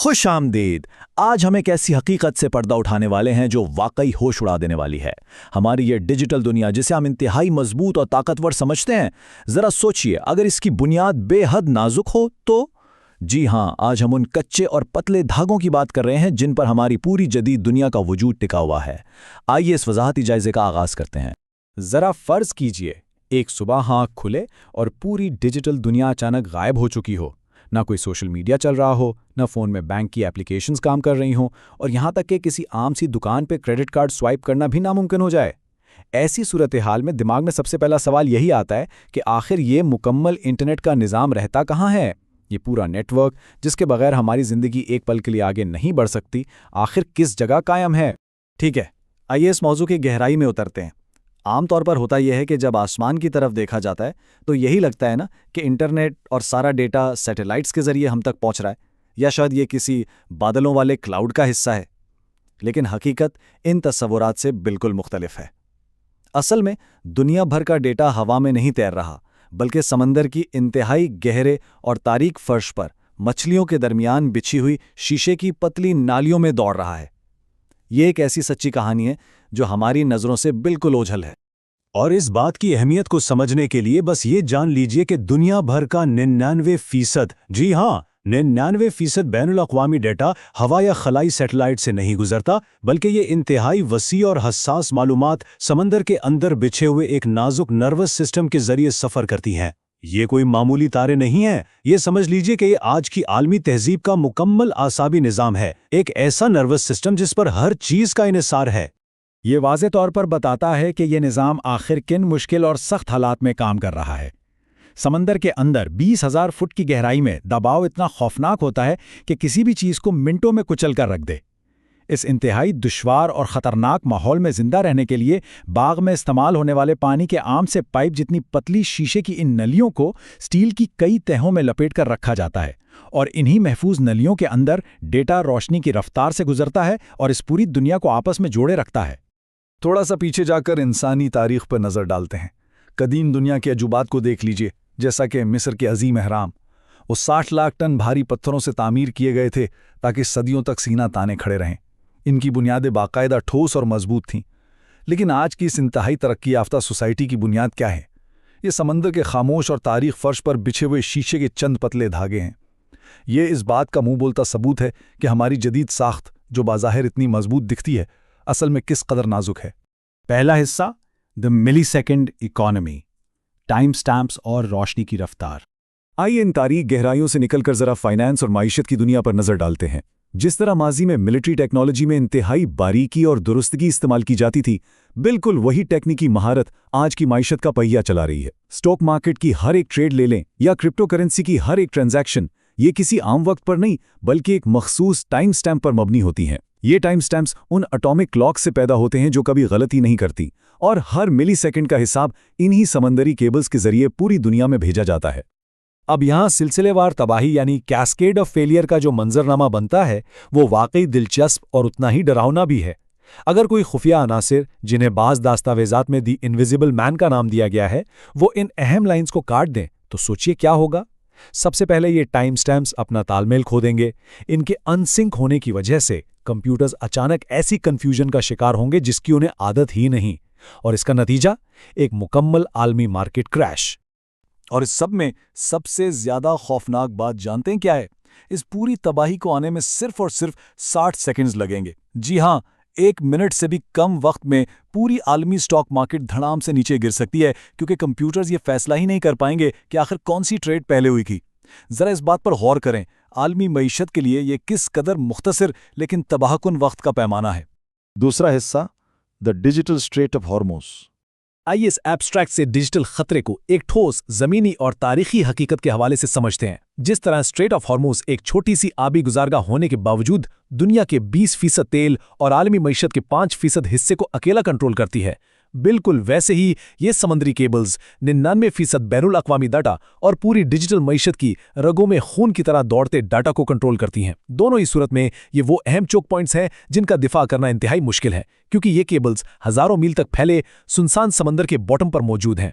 खुश आमदीद। आज हम एक ऐसी हकीकत से पर्दा उठाने वाले हैं जो वाकई होश उड़ा देने वाली है। हमारी ये डिजिटल दुनिया जिसे हम इंतहाई मजबूत और ताकतवर समझते हैं, जरा सोचिए अगर इसकी बुनियाद बेहद नाजुक हो तो। जी हाँ, आज हम उन कच्चे और पतले धागों की बात कर रहे हैं जिन पर हमारी पूरी जदीद दुनिया का वजूद टिका हुआ है। आइए इस वजाहती जायजे का आगाज करते हैं। जरा फर्ज कीजिए एक सुबह आँख खुले और पूरी डिजिटल दुनिया अचानक गायब हो चुकी हो। ना कोई सोशल मीडिया चल रहा हो, ना फ़ोन में बैंक की एप्लीकेशंस काम कर रही हों, और यहाँ तक कि किसी आम सी दुकान पे क्रेडिट कार्ड स्वाइप करना भी नामुमकिन हो जाए। ऐसी सूरत हाल में दिमाग में सबसे पहला सवाल यही आता है कि आखिर ये मुकम्मल इंटरनेट का निज़ाम रहता कहाँ है। ये पूरा नेटवर्क जिसके बगैर हमारी ज़िंदगी एक पल के लिए आगे नहीं बढ़ सकती, आखिर किस जगह कायम है। ठीक है, आइए इस मौजू की गहराई में उतरते हैं। आमतौर पर होता यह है कि जब आसमान की तरफ देखा जाता है तो यही लगता है ना कि इंटरनेट और सारा डेटा सैटेलाइट्स के ज़रिए हम तक पहुंच रहा है, या शायद ये किसी बादलों वाले क्लाउड का हिस्सा है। लेकिन हकीकत इन तस्वुरात से बिल्कुल मुख्तलिफ है। असल में दुनिया भर का डेटा हवा में नहीं तैर रहा, बल्कि समंदर की इंतहाई गहरे और तारीक फर्श पर मछलियों के दरमियान बिछी हुई शीशे की पतली नालियों में दौड़ रहा है। ये एक ऐसी सच्ची कहानी है जो हमारी नज़रों से बिल्कुल ओझल है। और इस बात की अहमियत को समझने के लिए बस ये जान लीजिए कि दुनिया भर का 99%, जी हाँ 99% बैनुल अक़वामी डेटा हवा या खलाई सैटेलाइट से नहीं गुजरता, बल्कि ये इंतहाई वसी और हसास मालूमात समंदर के अंदर बिछे हुए एक नाजुक नर्वस सिस्टम के जरिए सफ़र करती हैं। ये कोई मामूली तारे नहीं हैं। ये समझ लीजिए कि ये आज की आलमी तहजीब का मुकम्मल आसाबी निज़ाम है, एक ऐसा नर्वस सिस्टम जिस पर हर चीज़ का इन्हिसार है। ये वाज़े तौर पर बताता है कि ये निज़ाम आखिर किन मुश्किल और सख्त हालात में काम कर रहा है। समंदर के अंदर 20,000 फुट की गहराई में दबाव इतना खौफनाक होता है कि किसी भी चीज़ को मिनटों में कुचल कर रख दे। इस इंतहाई दुश्वार और ख़तरनाक माहौल में ज़िंदा रहने के लिए बाग में इस्तेमाल होने वाले पानी के आम से पाइप जितनी पतली शीशे की इन नलियों को स्टील की कई तहों में लपेट कर रखा जाता है, और इन्हीं महफूज नलियों के अंदर डेटा रोशनी की रफ्तार से गुजरता है और इस पूरी दुनिया को आपस में जोड़े रखता है। थोड़ा सा पीछे जाकर इंसानी तारीख पर नज़र डालते हैं। कदीम दुनिया के अजूबात को देख लीजिए, जैसा कि मिस्र के अजीम अहराम। वो 60 लाख टन भारी पत्थरों से तामीर किए गए थे ताकि सदियों तक सीना ताने खड़े रहें। इनकी बुनियादें बाकायदा ठोस और मजबूत थीं। लेकिन आज की इस इंतहाई तरक्की याफ्ता सोसाइटी की बुनियाद क्या है? ये समंदर के खामोश और तारीख फर्श पर बिछे हुए शीशे के चंद पतले धागे हैं। ये इस बात का मुंह बोलता सबूत है कि हमारी जदीद साख्त, जो बाज़ाहिर इतनी मजबूत दिखती है, असल में किस कदर नाजुक है। पहला हिस्सा, the millisecond economy, time stamps और रोशनी की रफ्तार। आइए इन तारीख गहराइयों से निकलकर जरा फाइनेंस और माइशत की दुनिया पर नजर डालते हैं। जिस तरह माजी में मिलिट्री टेक्नोलॉजी में इंतहाई बारीकी और दुरुस्तगी इस्तेमाल की जाती थी, बिल्कुल वही टेक्निकी महारत आज की माइशत का पहिया चला रही है। स्टॉक मार्केट की हर एक ट्रेड ले लें या क्रिप्टो करेंसी की हर एक ट्रांजैक्शन, ये किसी आम वक्त पर नहीं बल्कि एक मखसूस टाइम स्टैम्प पर मबनी होती हैं। ये टाइम स्टैम्प्स उन एटॉमिक क्लॉक से पैदा होते हैं जो कभी गलती नहीं करती, और हर मिली सेकेंड का हिसाब इन्हीं समंदरी केबल्स के जरिए पूरी दुनिया में भेजा जाता है। अब यहाँ सिलसिलेवार तबाही यानी कैस्केड ऑफ फेलियर का जो मंजरनामा बनता है वो वाकई दिलचस्प और उतना ही डरावना भी है। अगर कोई खुफिया अनासिर, जिन्हें बाज़ दास्तावेज़ात में दी इनविजिबल मैन का नाम दिया गया है, वो इन अहम लाइंस को काट दें तो सोचिए क्या होगा। सबसे पहले ये टाइम स्टैम्प्स अपना तालमेल खो देंगे। इनके अनसिंक होने की वजह से कंप्यूटर्स अचानक ऐसी कंफ्यूजन का शिकार होंगे जिसकी उन्हें आदत ही नहीं, और इसका नतीजा एक मुकम्मल आलमी मार्केट क्रैश। और इस सब में सबसे ज्यादा खौफनाक बात जानते हैं क्या है? इस पूरी तबाही को आने में सिर्फ और सिर्फ 60 सेकंड्स लगेंगे। जी हाँ, 1 मिनट से भी कम वक्त में पूरी आलमी स्टॉक मार्केट धड़ाम से नीचे गिर सकती है, क्योंकि कंप्यूटर्स ये फैसला ही नहीं कर पाएंगे कि आखिर कौन सी ट्रेड पहले हुई थी। जरा इस बात पर गौर करें, आलमी मईशत के लिए ये किस कदर मुख्तसर लेकिन तबाहकुन वक्त का पैमाना है। दूसरा हिस्सा, the digital straight of Hormuz. आइए इस एब्स्ट्रैक्ट से डिजिटल खतरे को एक ठोस ज़मीनी और तारीखी हकीकत के हवाले से समझते हैं। जिस तरह स्ट्रेट ऑफ हॉर्मुज़ एक छोटी सी आबी गुजारगाह होने के बावजूद दुनिया के 20% तेल और आलमी मईशत के 5% हिस्से को अकेला कंट्रोल करती है, बिल्कुल वैसे ही ये समंदरी केबल्स 99% बैनुल अक़वामी डाटा और पूरी डिजिटल मईशत की रगों में खून की तरह दौड़ते डाटा को कंट्रोल करती हैं। दोनों ही सूरत में ये वो अहम चोक पॉइंट्स हैं जिनका दिफा करना इंतहाई मुश्किल है, क्योंकि ये केबल्स हज़ारों मील तक फैले सुनसान समंदर के बॉटम पर मौजूद हैं।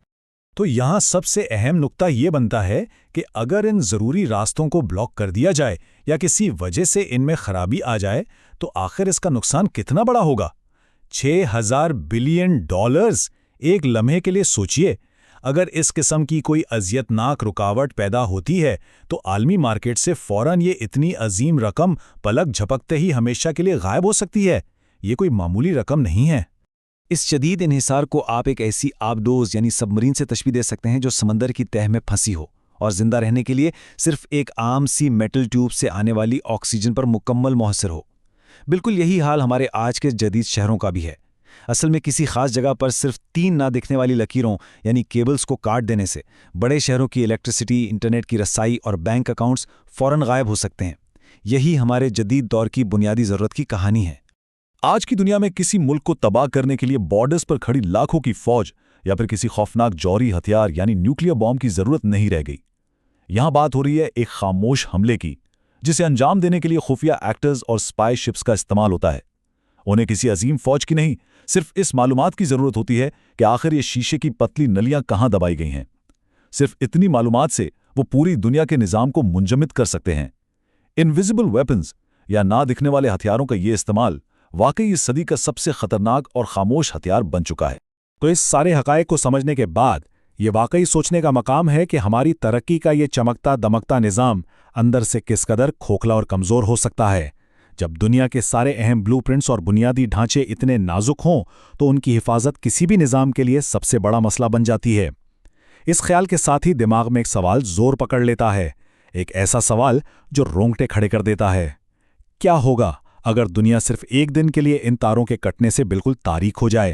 تو یہاں سب سے اہم نقطہ یہ بنتا ہے کہ اگر ان ضروری راستوں کو بلاک کر دیا جائے یا کسی وجہ سے ان میں خرابی آ جائے تو آخر اس کا نقصان کتنا بڑا ہوگا؟ 6000 بلین ڈالرز! ایک لمحے کے لیے سوچئے، اگر اس قسم کی کوئی اذیتناک رکاوٹ پیدا ہوتی ہے تو عالمی مارکیٹ سے فوراً یہ اتنی عظیم رقم پلک جھپکتے ہی ہمیشہ کے لیے غائب ہو سکتی ہے۔ یہ کوئی معمولی رقم نہیں ہے۔ اس شدید انحصار کو آپ ایک ایسی آبدوز یعنی سبمرین سے تشبیہ دے سکتے ہیں جو سمندر کی تہہ میں پھنسی ہو اور زندہ رہنے کے لیے صرف ایک عام سی میٹل ٹیوب سے آنے والی آکسیجن پر مکمل منحصر ہو۔ بالکل یہی حال ہمارے آج کے جدید شہروں کا بھی ہے۔ اصل میں کسی خاص جگہ پر صرف 3 نہ دکھنے والی لکیروں یعنی کیبلز کو کاٹ دینے سے بڑے شہروں کی الیکٹرسٹی، انٹرنیٹ کی رسائی اور بینک اکاؤنٹس فوراً غائب ہو سکتے ہیں۔ یہی ہمارے جدید دور کی بنیادی ضرورت کی کہانی ہے۔ آج کی دنیا میں کسی ملک کو تباہ کرنے کے لیے بارڈرز پر کھڑی لاکھوں کی فوج یا پھر کسی خوفناک جوہری ہتھیار یعنی نیوکلیر بام کی ضرورت نہیں رہ گئی۔ یہاں بات ہو رہی ہے ایک خاموش حملے کی، جسے انجام دینے کے لیے خفیہ ایکٹرز اور سپائی شپس کا استعمال ہوتا ہے۔ انہیں کسی عظیم فوج کی نہیں، صرف اس معلومات کی ضرورت ہوتی ہے کہ آخر یہ شیشے کی پتلی نلیاں کہاں دبائی گئی ہیں۔ صرف اتنی معلومات سے وہ پوری دنیا کے نظام کو منجمد کر سکتے ہیں۔ انویزیبل ویپنز یا نہ دکھنے والے ہتھیاروں کا یہ استعمال واقعی اس صدی کا سب سے خطرناک اور خاموش ہتھیار بن چکا ہے۔ تو اس سارے حقائق کو سمجھنے کے بعد یہ واقعی سوچنے کا مقام ہے کہ ہماری ترقی کا یہ چمکتا دمکتا نظام اندر سے کس قدر کھوکھلا اور کمزور ہو سکتا ہے۔ جب دنیا کے سارے اہم بلو پرنٹس اور بنیادی ڈھانچے اتنے نازک ہوں تو ان کی حفاظت کسی بھی نظام کے لیے سب سے بڑا مسئلہ بن جاتی ہے۔ اس خیال کے ساتھ ہی دماغ میں ایک سوال زور پکڑ لیتا ہے، ایک ایسا سوال جو رونگٹے کھڑے کر دیتا ہے۔ کیا ہوگا اگر دنیا صرف ایک دن کے لیے ان تاروں کے کٹنے سے بالکل تاریک ہو جائے؟